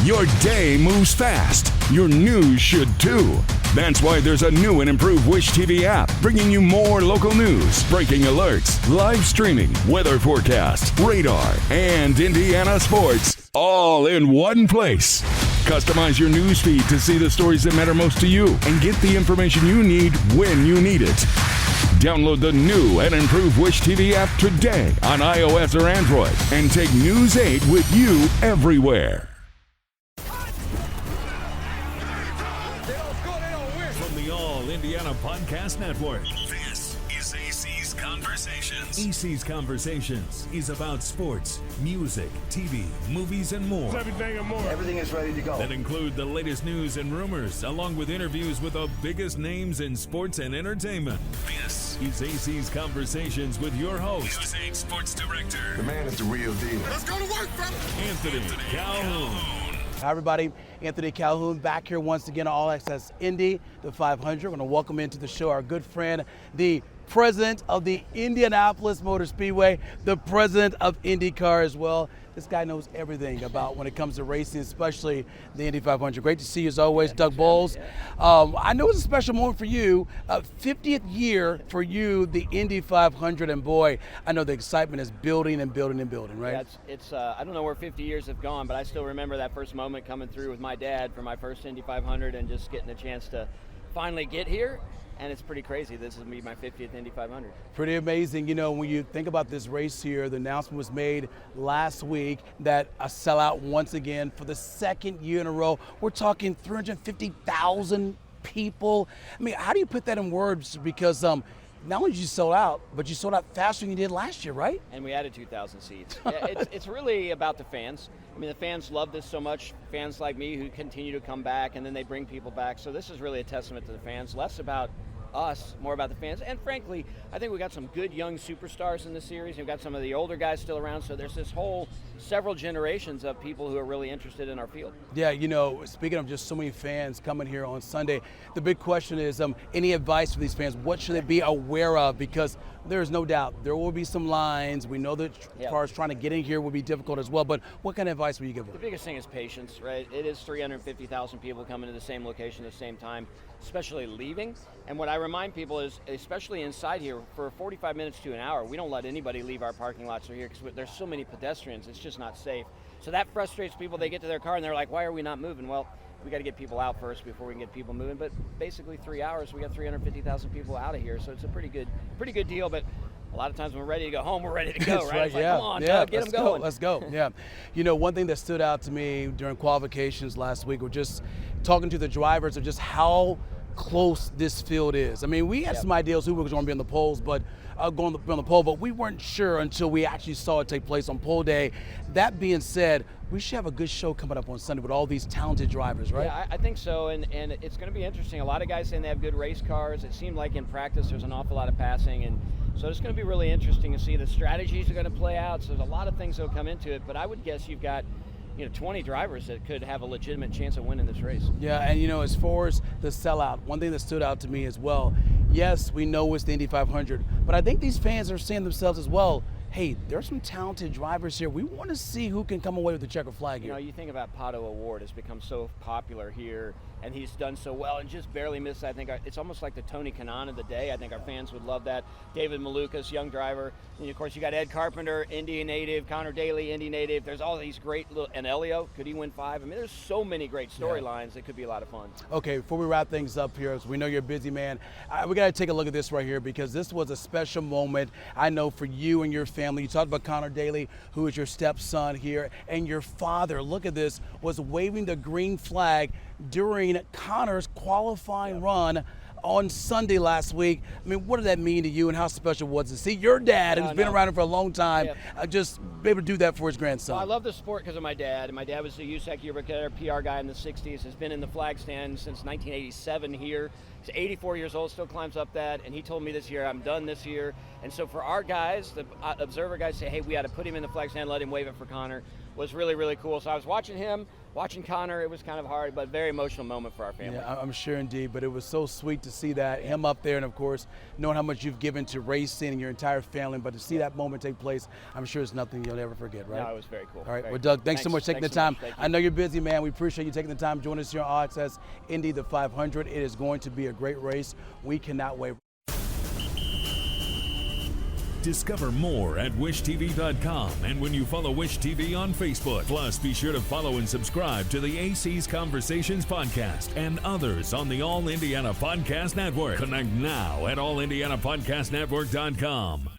Your day moves fast. Your news should too. That's why there's a new and improved Wish TV app bringing you more local news, breaking alerts, live streaming, weather forecasts, radar, and Indiana sports all in one place. Customize your news feed to see the stories that matter most to you and get the information you need when you need it. Download the new and improved Wish TV app today on iOS or Android and take News 8 with you everywhere. From the All Indiana Podcast Network, This is AC's Conversations. AC's Conversations is about sports, music, TV, movies, and more. Everything and more. Everything is ready to go. That include the latest news and rumors, along with interviews with the biggest names in sports and entertainment. This Is AC's Conversations with your host, News 8 Sports Director The man is the real deal. Let's go to work, brother. Anthony Calhoun. Hi everybody, Anthony Calhoun back here once again on All Access Indy, the 500. We're going to welcome into the show our good friend, the president of the Indianapolis Motor Speedway, the president of IndyCar as well. This guy knows everything about when it comes to racing, especially the Indy 500. Great to see you as always, Doug Boles. I know it's a special moment for you, 50th year for you, the Indy 500, and boy, I know the excitement is building and building and building, right? Yeah, it's I don't know where 50 years have gone, but I still remember that first moment coming through with my dad for my first Indy 500 and just getting a chance to finally get here. And it's pretty crazy. This is me, my 50th Indy 500. Pretty amazing. You know, when you think about this race here, the announcement was made last week that a sellout once again for the second year in a row. We're talking 350,000 people. I mean, how do you put that in words? Because not only did you sold out, but you sold out faster than you did last year, right? And we added 2,000 seats. Yeah, it's really about the fans. I mean, the fans love this so much. Fans like me who continue to come back, and then they bring people back. So this is really a testament to the fans, less about us, more about the fans. And frankly, I think we got some good young superstars in the series. We've got some of the older guys still around, so there's this whole several generations of people who are really interested in our field. Yeah, you know, speaking of just so many fans coming here on Sunday, the big question is, any advice for these fans? What should they be aware of? Because there's no doubt there will be some lines. We know that as far as trying to get in here will be difficult as well, but what kind of advice will you give them? The biggest thing is patience, right? It is 350,000 people coming to the same location at the same time, especially leaving. And what I remind people is, especially inside here, for 45 minutes to an hour, we don't let anybody leave our parking lots here because there's so many pedestrians, it's just not safe. So that frustrates people. They get to their car and they're like, why are we not moving? Well, we got to get people out first before we can get people moving. But basically 3 hours, we got 350,000 people out of here. So it's a pretty good deal. But a lot of times when we're ready to go home, we're ready to go, That's right? It's like, yeah. come on, yeah. Doug, get them going. Let's go. Yeah. You know, one thing that stood out to me during qualifications last week was just talking to the drivers of just how close this field is. I mean, we had some ideas who was going to be on the polls, but going to be on the pole, but we weren't sure until we actually saw it take place on pole day. That being said, we should have a good show coming up on Sunday with all these talented drivers, right? Yeah, I think so, and it's going to be interesting. A lot of guys saying they have good race cars. It seemed like in practice there's an awful lot of passing, and so it's going to be really interesting to see the strategies are going to play out. So there's a lot of things that will come into it, but I would guess you've got 20 drivers that could have a legitimate chance of winning this race. Yeah, and as far as the sellout, one thing that stood out to me as well, yes, we know it's the Indy 500, but I think these fans are seeing themselves as well, hey, there's some talented drivers here. We want to see who can come away with the checkered flag here. You think about Pato O'Ward has become so popular here, and he's done so well and just barely missed. I think it's almost like the Tony Kanaan of the day. I think our fans would love that. David Malukas, young driver. And of course, you got Ed Carpenter, Indy native, Connor Daly, Indy native. There's all these great and Elio, could he win 5? I mean, there's so many great storylines that could be a lot of fun. Okay, before we wrap things up here, as we know you're a busy man, we got to take a look at this right here because this was a special moment, I know, for you and your family. You talked about Connor Daly, who is your stepson here, and your father, look at this, was waving the green flag during Connor's qualifying run on Sunday last week. I mean, what did that mean to you and how special was it? See, your dad, who's been around it for a long time, just be able to do that for his grandson. Well, I love the sport because of my dad. And my dad was the USAC Ubicator PR guy in the 60s, has been in the flag stand since 1987 here. He's 84 years old, still climbs up that, and he told me this year, I'm done this year. And so for our guys, the observer guys say, hey, we got to put him in the flag stand, let him wave it for Connor, was really, really cool. So I was watching him. watching Connor, it was kind of hard, but very emotional moment for our family. Yeah, I'm sure indeed, but it was so sweet to see that, him up there, and of course, knowing how much you've given to racing and your entire family, but to see that moment take place, I'm sure it's nothing you'll ever forget, right? No, it was very cool. All right, Very well, Doug, thanks so much for taking the time. Thank you. I know you're busy, man. We appreciate you taking the time joining us here on All Access Indy, the 500. It is going to be a great race. We cannot wait. Discover more at wishtv.com and when you follow Wish TV on Facebook. Plus, be sure to follow and subscribe to the AC's Conversations podcast and others on the All Indiana Podcast Network. Connect now at allindianapodcastnetwork.com.